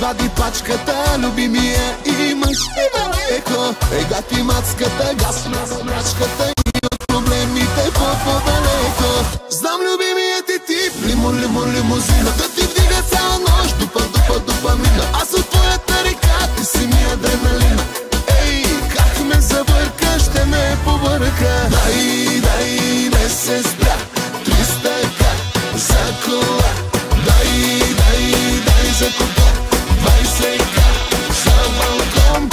извади пачката, любимия имаш леко. Ега ти мацката, газ мрачката и от проблемите по-далеко. Знам любимия ти тип, лимузина, да ти вдига цяла нощ, допамина. Аз от твоята река, ти си ми адреналина. Ей, как ме завърка, ще ме побърка. Дай, не се спря, 300к за кола. Дай за кола, 20к за балкон.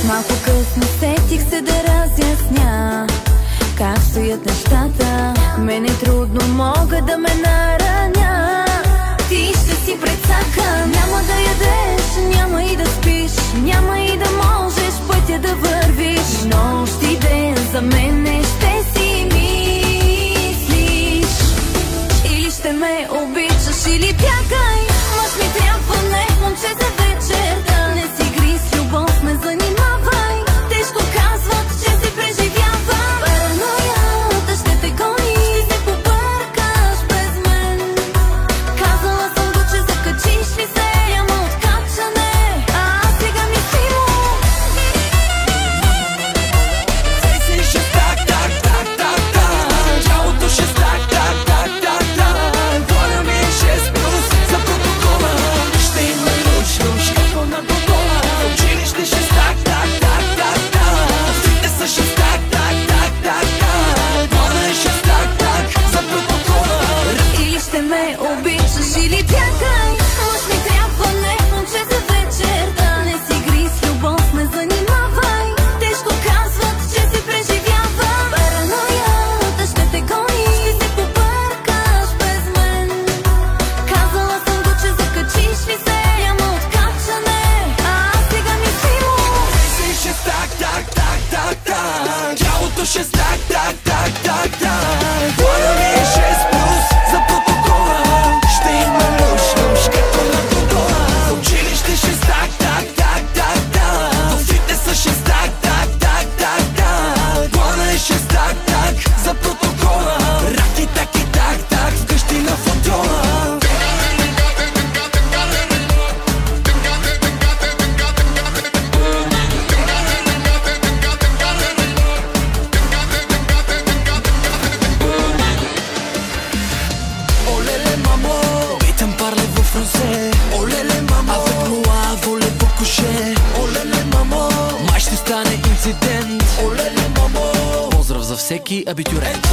Малко късно сетих се да разясня как стоят нещата. Мене трудно мога да ме нараня. Ти ще си прецака, няма да ядеш, няма и да спиш, няма и да можеш пътя да вървиш. Нощ и ден за мене ще си мислиш. Или ще ме обичаш, или бягай. Мъж ми трябва, не момче за вечер. Да не си гри с любов, ме занимавай. Тежко казват, че се преживява. Параноята ще те гони, ще се побъркаш без мен. Казала съм го, че закачиш ли се, ама откачане. А сега мислимо. Сей ще так, тялото ще так, воля ми е 6 плюс за протокола. Ще има люш, като на Гогола. Училище ще так, фитнеса ще так, воля е 6 так за протокола. Или ще ме обичаш, или бягай. Мъж ми трябва, не момче за вечер. Да не си гри с любов, ме занимавай. Тежко казват, че се преживява. Параноята ще те гони, ще се побъркаш без мен. Казала съм го, че закачиш ли се, ама откачане. А сега мислимо. Сей ще так, тялото ще так, воля ми е 6 плюс за протокола. Ще има люш, като на Гогола. В училище ще так, в фитнеса ще так, воля е 6 так за протокола. Раки так, вкъщи на футбола. Олеле мамо, питам парле в франсе. Олеле мамо, avec moi voulez-vous coucher. Олеле мамо, май ще стане инцидент. Олеле мамо, поздрав за всеки абитюрент. 2,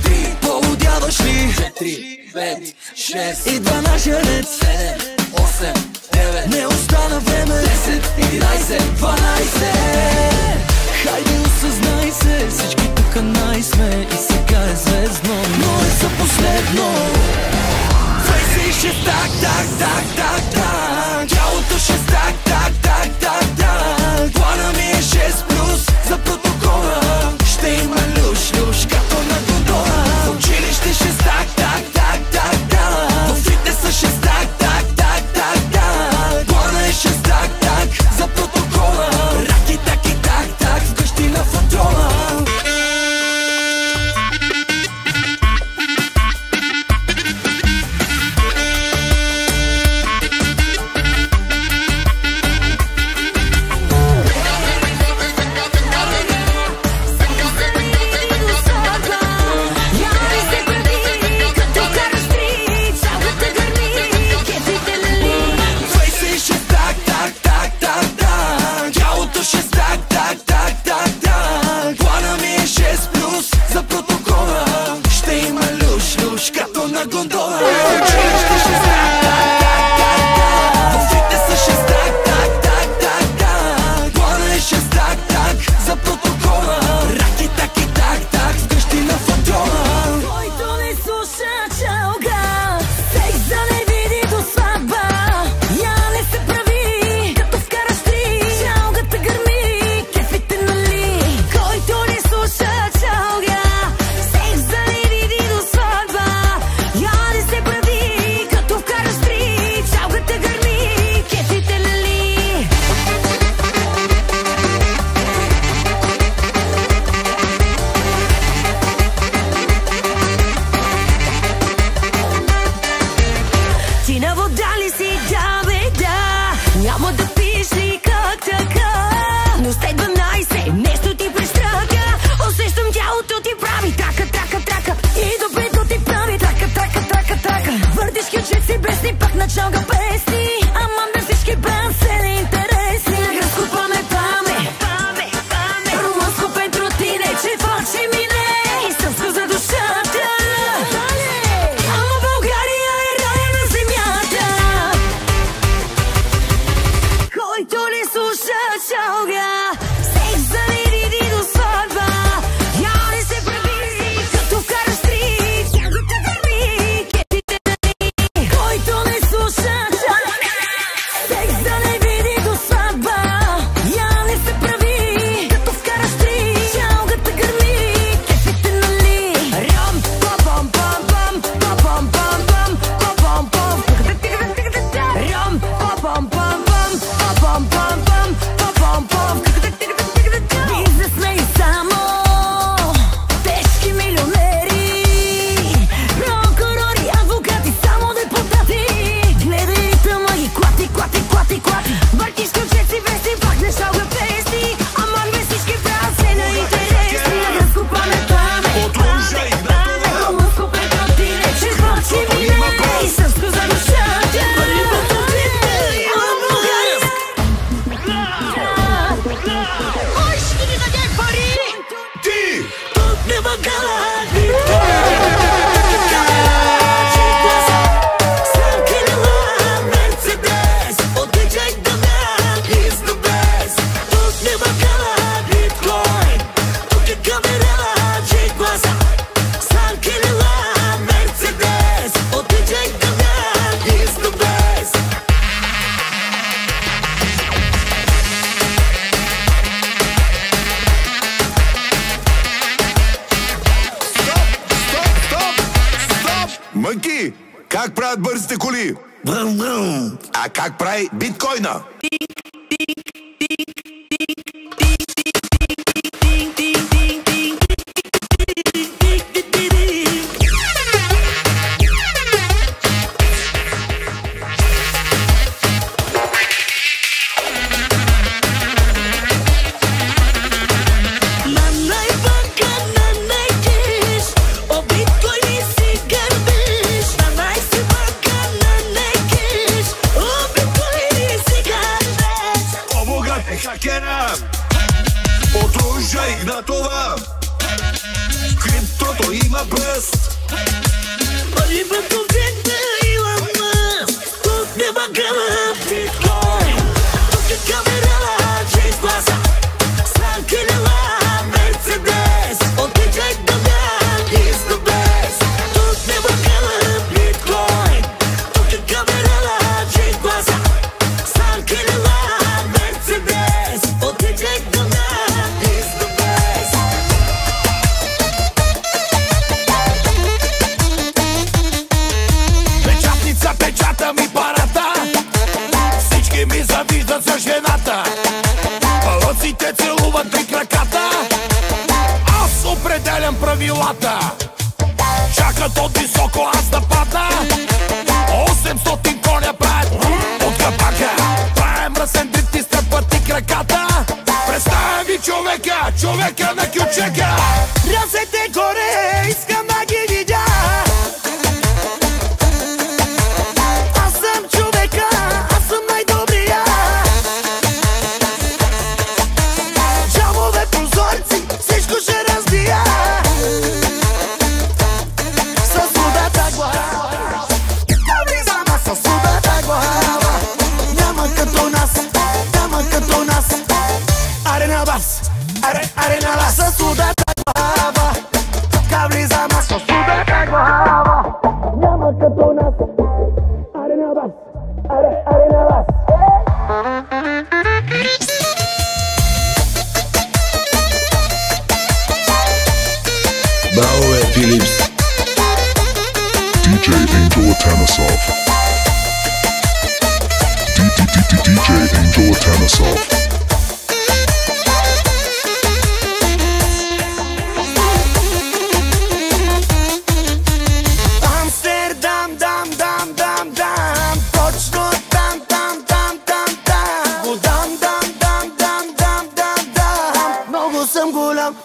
3, поудяваш ли? 4, 5, 6, идва нашия ред. 7, 8, 9, не остана време. 10, 11, 12. Хайде осъзнай се, всички тук най-сме. И сега е звездно, но е за последно. Фейси ще так, тялото ще так, плана ми е 6 плюс за протокола. Ще има люш, като на Гогола. В училище ще так, в фитнеса ще так, началга песни, ама не всички бand се не интересни. На градско паме, румънско петротине, четвърче мине и сърско за душата. Ама България е рая на земята. Който ли слуша чалга, секс да не види до сватба. Я не се прави, като вкараш стрит, тягата върви, кепите да ни. Който не слуша чалга, секс да не види до сватба. Я не се прави, като вкараш стрит, чалгата гърми, кепите нали. Рям, пам пам пам, пам пам пам, пам пам пам. Рям, пам пам пам, пам пам пам, пам пам. Бизнесмени само, тежки милионери, прокурори, адвокати, само депутати. Гледай тъма и клати. Бъртиш ключеци, вести, пак не шалга песни, ама не всички правят се на интересни. На градско паме, румънско петротине, четвърче мине и сърско за душата. Ой, ще ни даде пари! Тук няма галади. Мънки, как правят бързите коли? А как прави биткоина? Отружа Игнатова, криптото има пръст. Парибато векна Илон Мъск, тук няма гала биткоин. Тук е камерала, Джейс гласа, станкелела, Мерцедес. Отичай да бях is the best. Тук няма гала биткоин. Тук е камерала, Джейс гласа, станкелела, Мерцедес. Отичай да бях. Печата ми парата, всички ми завиждат за жената. Лъците целуват при краката, аз определям правилата. Чакат от високо аз да падна, 800 коня правят от капака. Правя мръсен дрифт и стъпват и краката. Представя ви човека на кючека. Ръцете горе, искам да ги видя. Arena la sudata glava, cabli za maso sudata glava, няма като нас. Arena bas, arena bas. Браво е, Филипс. DJ Angel Atanasov. DJ Angel Atanasov.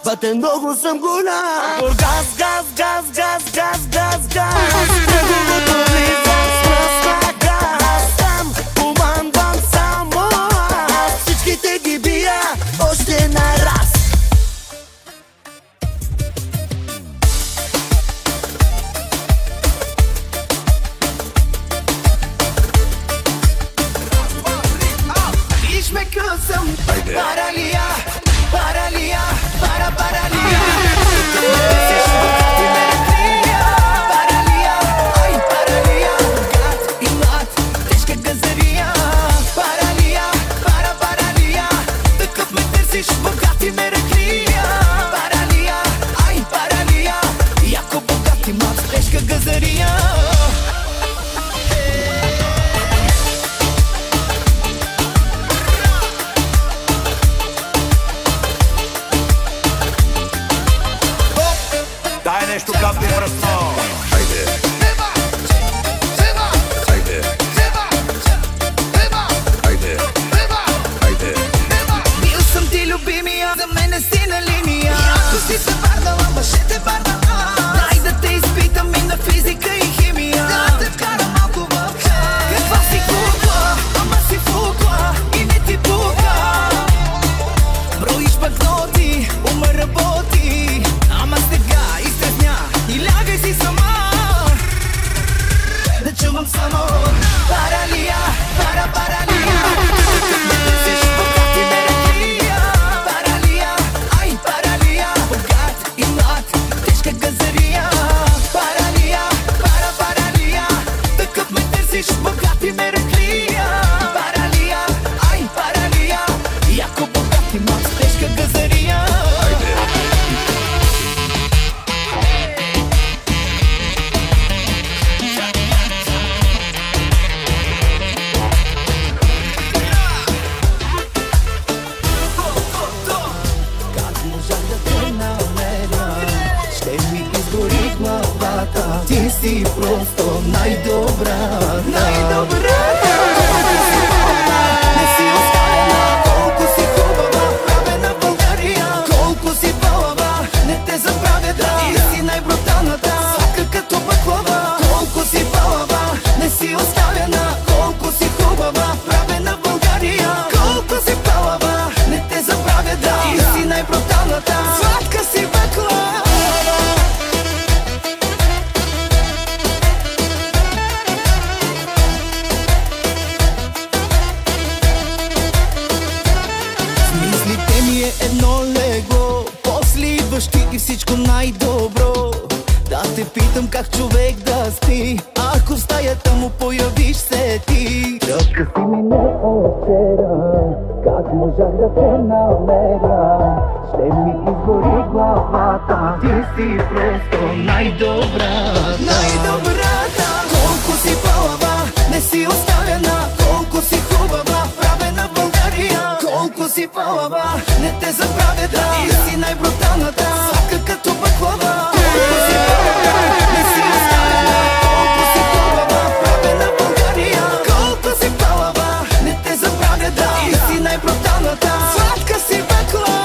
Батен много съм голям. Газ, газ, газ, газ, газ, газ, газ. Неговото влизам с пръска газ. съм. Паралия, паралия, паралия. Търсиш богати ме разкрия. Паралия, ай паралия. Богат и млад, тежка газария. Паралия, паралия. Такъв ме търсиш, богати ме разкрия. Паралия, ай паралия. Яко богат и млад, тежка газария. Дай нещо капни мръсно. Хайде. Хайде. Хайде. Хайде. Бил съм ти любимия, за мене си на линия. Ако си се върнала, мъжете върна. Дай да те изпитам и на физика и химия. Да те вкара малко в хай. Каква си кукла, ама си фукла и не ти пука. Броиш банкноти, ума работи. Ама сега изтрезня и лягай си сама. Да чувам само паралия, паралия. Търсиш богати ме разкрия. Паралия, ай паралия. Богат и млад, тежка газария. Паралия, паралия. Такъв ме търсиш, богати ме разкрия. Паралия, ай паралия. Яко богат и млад, тежка газария. Как можах да те намеря? Ще ми изгори главата. Ти си просто най-добра, най-добрата. Не си оставена, колко си хубава, правена България. Колко си балава, не те забравя да. Ти си най-бруталната, сладка като баклава. Колко си балава, не си оставена, колко си хубава, правена България. Колко си балава, не те забравя да. Ти си най-бруталната, сладка си баклава. Мислите ми е едно легло, после идваш ти и всичко най-добро. Да те питам как човек да спи, ако в стаята му появиш се ти. Тръпка си ми не от вчера, как можах да те намеря? Ще ми изгори главата, ти си просто най-добра, най-добрата. Колко си балава, не си оставена, колко си хубава, правена България. Колко си балава, не те забравя да. Ти си най-бруталната, сладка като баклава. Колко си балава, не си оставена, колко си хубава, правена България. Колко си балава, не те забравя да. Ти си най-бруталната, сладка си баклава.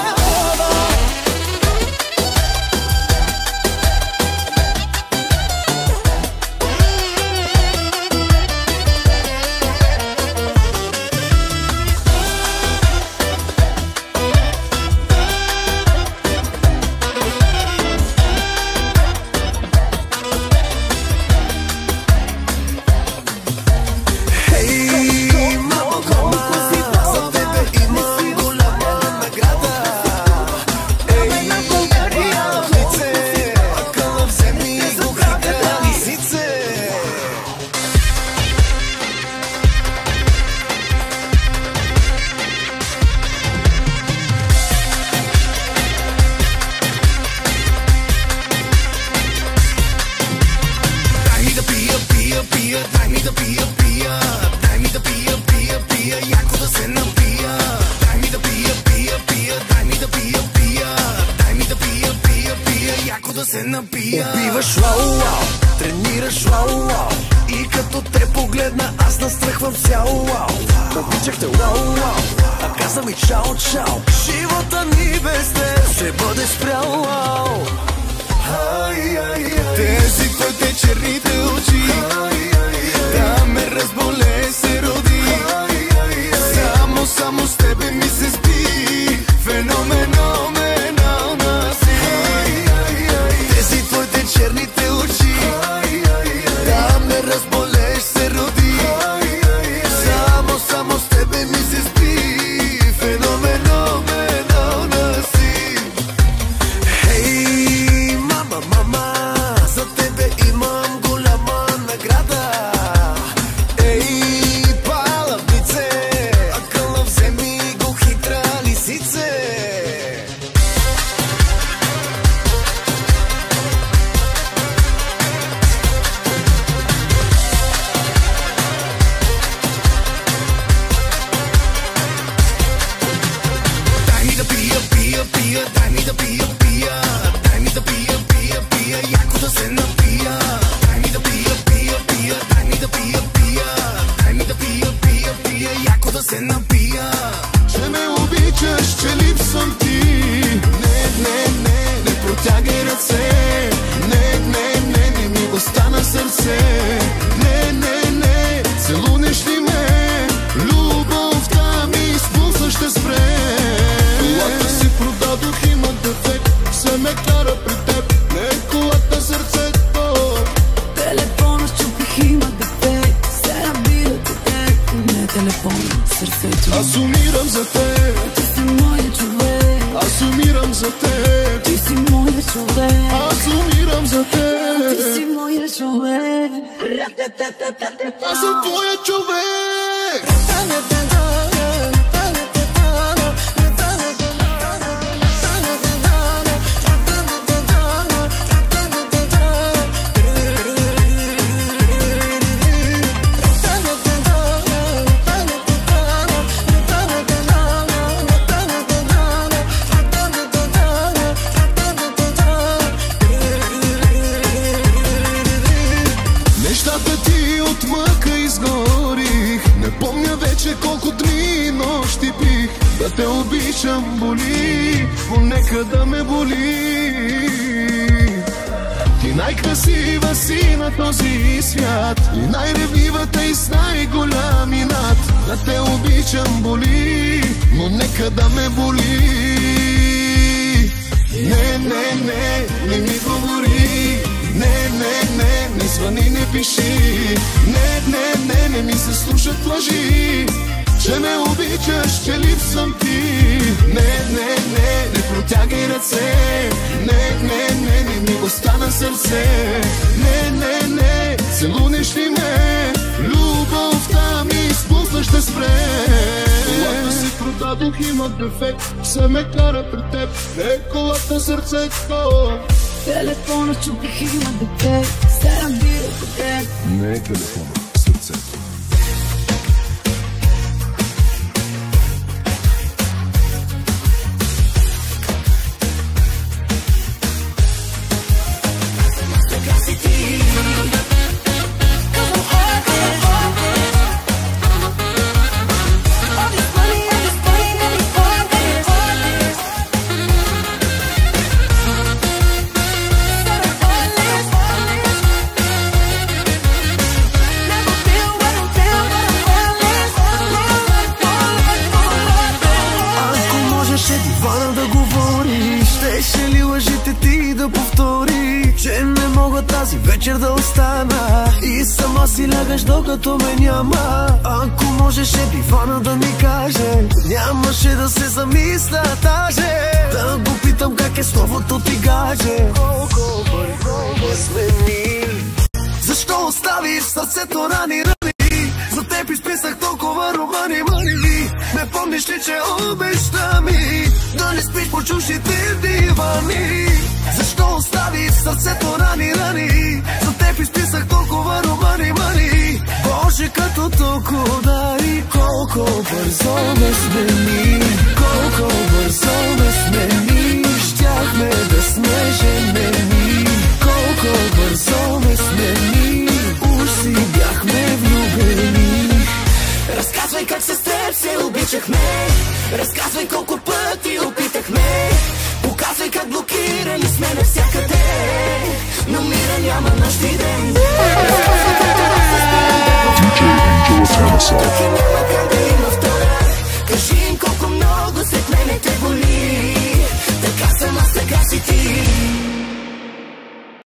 Убиваш вау-вау, тренираш вау-вау. И като те погледна, аз настръхвам цяло вау. Обичах те вау-вау, а каза ми чао-чао. Живота ни без теб ще бъде спрял вау. Тези твоите черните очи, да ме разболе се роди. Само с тебе ми се спи, феноменална си. Тези твоите черните очи, да ме разболеш се роди. Само с тебе ми се спи, пия, дай ми да пия, пия. Дай ми да пия, пия, пия, яко да се напия. Дай ми да пия, пия, пия, дай ми да пия, пия. Дай ми да пия, пия, пия, яко да се напия. Че ме обичаш, че липсвам ти. Не, не, не, не протягай ръце. Не, не, не, не ми остана сърце. Не, не, не, целунеш ли ме? Любовта ми спусна ще спре. Колата си продадох, има дефект. Все ме кара при теб, не колата, сърцето. Телефона щупих, има дефект. Се набират от теб, не телефона, сърцето. Аз умирам за теб. Ти си моя човек. Аз умирам за теб. Ти си моя човек. Аз умирам за теб. Ти си моя човек. Аз съм твоя човек. Нещата ти от мъка изгорих. Не помня вече колко дни и нощи пих. Да те обичам боли, но нека да ме боли. Ти най-красива си на този свят и най-ревнивата и с най-голям инат. Да те обичам боли, но нека да ме боли. Не, не, не, не ми говори. Не, не, не, не звъни, не пиши. Не, не, не, не ми се слушат лъжи. Че ме обичаш, че липсвам ти. Не, не, не, не протягай ръце. Не, не, не, не ми остана сърце. Не, не, не, целунеш ли ме? Любовта ми спусна ще спре. Колата си продадох, има дефект. Се ме кара при теб, не колата, сърцето. Телефона щупих, има дефект. Се набират от теб. Не е телефона, сърцето. Тази вечер да остана и сама си лягаш докато ме няма. Ако можеше дивана да ми каже, нямаше да се замисля даже. Да го питам как е словото ти гаже. Колко бързо ме смени. Защо оставиш сърцето рани, рани? За теб изписах толкова романи, мани. Не помниш ли, че обеща ми да не спиш по чуждите дивани? Защо остави сърцето рани, рани? За теб изписах толкова романи, мани. Боже, като толкова дари. Колко бързо ме смени. Колко бързо ме смени. Щяхме да сме женени. Колко бързо ме смени. Уж си бяхме влюбени. Разказвай как с теб се обичахме. Разказвай колко пъти опитахме. Показвай как блокирали сме навсякъде, но мира няма нощи ден. Разказвай как това се спира. DJ Angela Tanasoff. Тук и няма как да има втора. Кажи им